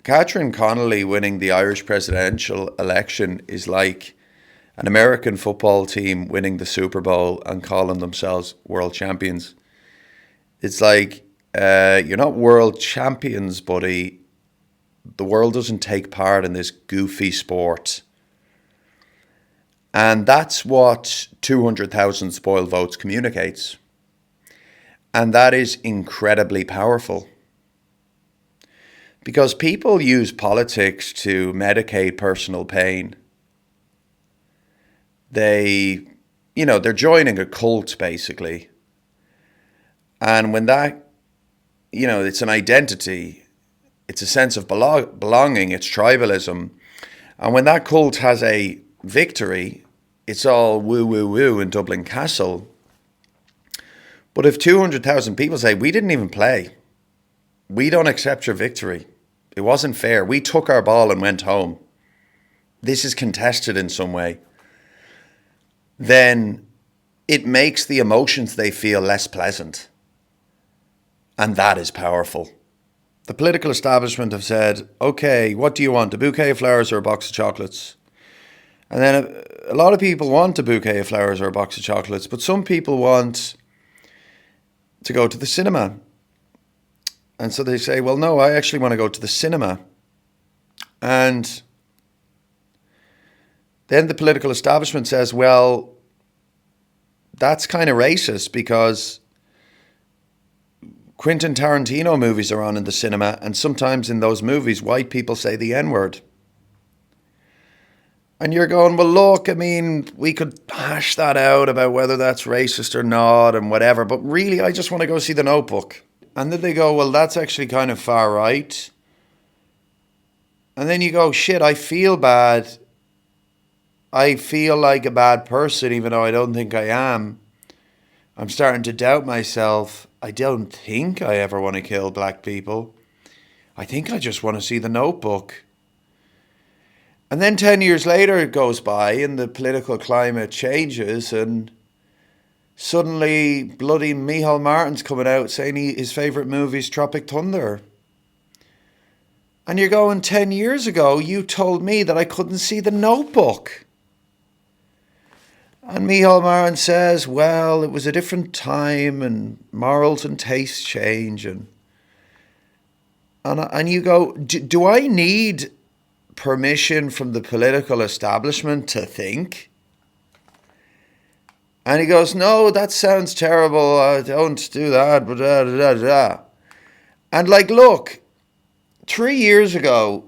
Catherine Connolly winning the Irish presidential election is like an American football team winning the Super Bowl and calling themselves world champions. It's like, you're not world champions, buddy. The world doesn't take part in this goofy sport. And that's what 200,000 spoiled votes communicates. And that is incredibly powerful. Because people use politics to medicate personal pain. They're joining a cult, basically. And when that, it's an identity, it's a sense of belonging, it's tribalism. And when that cult has a victory, it's all woo, woo, woo in Dublin Castle. But if 200,000 people say, we didn't even play, we don't accept your victory, it wasn't fair, we took our ball and went home, this is contested in some way, then it makes the emotions they feel less pleasant. And that is powerful. The political establishment have said, okay, what do you want, a bouquet of flowers or a box of chocolates? And then a lot of people want a bouquet of flowers or a box of chocolates, but some people want to go to the cinema. And so they say, well, no, I actually want to go to the cinema. And then the political establishment says, well, that's kind of racist because Quentin Tarantino movies are on in the cinema, and sometimes in those movies, white people say the N-word. And you're going, well, look, I mean, we could hash that out about whether that's racist or not and whatever, but really, I just want to go see The Notebook. And then they go, well, that's actually kind of far right. And then you go, shit, I feel bad. I feel like a bad person, even though I don't think I am. I'm starting to doubt myself. I don't think I ever want to kill black people. I think I just want to see The Notebook. And then 10 years later it goes by and the political climate changes and suddenly bloody Micheál Martin's coming out saying his favourite movie is Tropic Thunder. And you're going, 10 years ago you told me that I couldn't see The Notebook. And Micheál Martin says, well, it was a different time and morals and tastes change. And you go, do I need permission from the political establishment to think? And he goes, no, that sounds terrible. I don't do that. Blah, blah, blah, blah. And like, look, 3 years ago,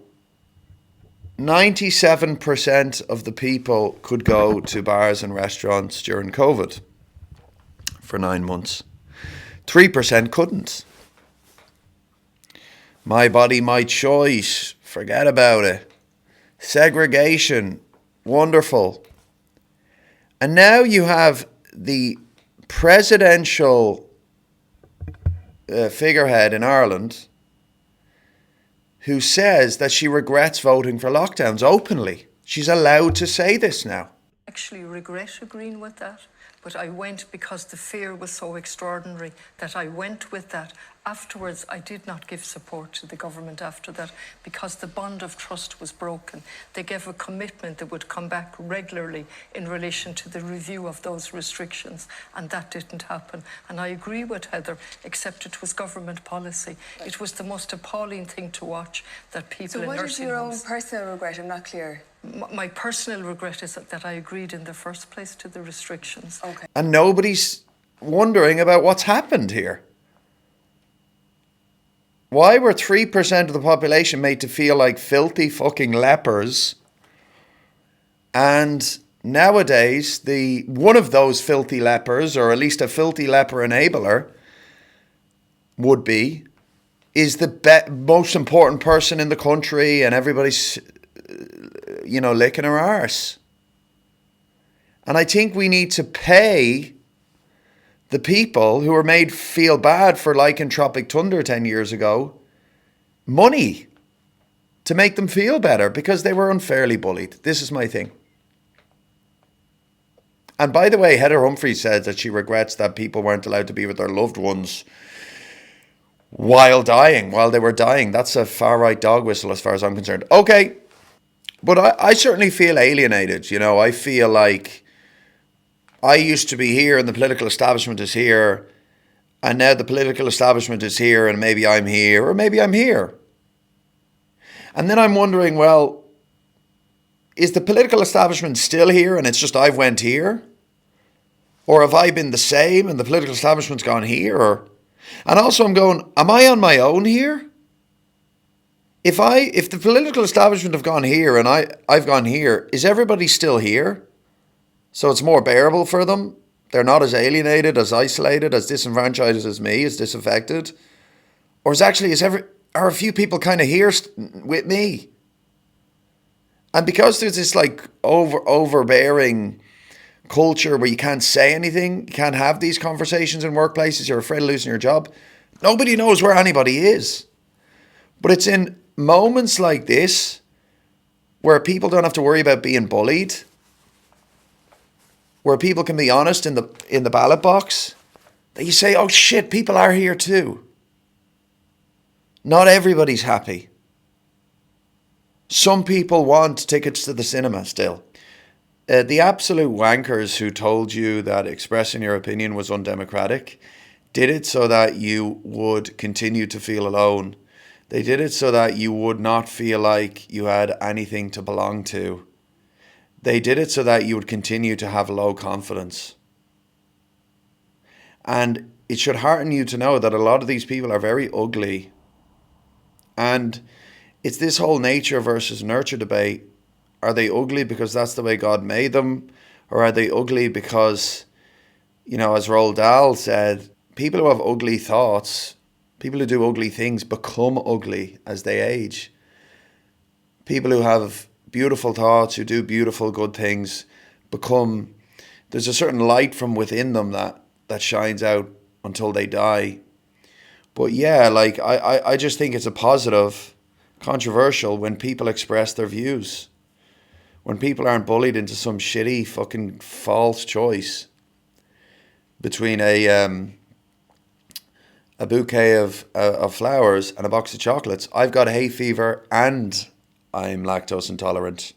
97% of the people could go to bars and restaurants during COVID for 9 months. 3% couldn't. My body, my choice. Forget about it. Segregation. Wonderful. And now you have the presidential figurehead in Ireland who says that she regrets voting for lockdowns openly. She's allowed to say this now. Actually regret agreeing with that, but I went because the fear was so extraordinary that I went with that. Afterwards, I did not give support to the government after that because the bond of trust was broken. They gave a commitment that would come back regularly in relation to the review of those restrictions, and that didn't happen. And I agree with Heather, except it was government policy. It was the most appalling thing to watch that people in nursing homes... So what is your own personal regret? I'm not clear. My personal regret is that I agreed in the first place to the restrictions. Okay. And nobody's wondering about what's happened here. Why were 3% of the population made to feel like filthy fucking lepers? And nowadays, one of those filthy lepers, or at least a filthy leper enabler, is the most important person in the country, and everybody's, licking her arse. And I think we need to pay the people who were made feel bad for liking Tropic Thunder 10 years ago money to make them feel better because they were unfairly bullied. This is my thing. And by the way, Heather Humphreys said that she regrets that people weren't allowed to be with their loved ones while they were dying. That's a far-right dog whistle as far as I'm concerned. Okay, but I certainly feel alienated. You know, I feel like I used to be here and the political establishment is here, and now the political establishment is here and maybe I'm here, or maybe I'm here. And then I'm wondering, well, is the political establishment still here and it's just I've went here? Or have I been the same and the political establishment's gone here? And also I'm going, am I on my own here? If the political establishment have gone here and I've gone here, is everybody still here? So it's more bearable for them? They're not as alienated, as isolated, as disenfranchised as me, as disaffected? Or are a few people kind of here with me? And because there's this like overbearing culture where you can't say anything, you can't have these conversations in workplaces, you're afraid of losing your job, nobody knows where anybody is. But it's in moments like this where people don't have to worry about being bullied, where people can be honest in the ballot box, that you say, oh shit, people are here too. Not everybody's happy. Some people want tickets to the cinema still. The absolute wankers who told you that expressing your opinion was undemocratic did it so that you would continue to feel alone. They did it so that you would not feel like you had anything to belong to. They did it so that you would continue to have low confidence. And it should hearten you to know that a lot of these people are very ugly. And it's this whole nature versus nurture debate. Are they ugly because that's the way God made them? Or are they ugly because, you know, as Roald Dahl said, people who have ugly thoughts, people who do ugly things become ugly as they age. People who have beautiful thoughts, who do beautiful, good things, there's a certain light from within them that shines out until they die. But yeah, like I just think it's a positive, controversial when people express their views. When people aren't bullied into some shitty fucking false choice between a bouquet of flowers and a box of chocolates. I've got hay fever and I'm lactose intolerant.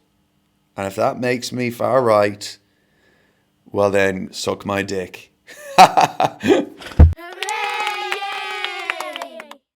And if that makes me far right, well then suck my dick.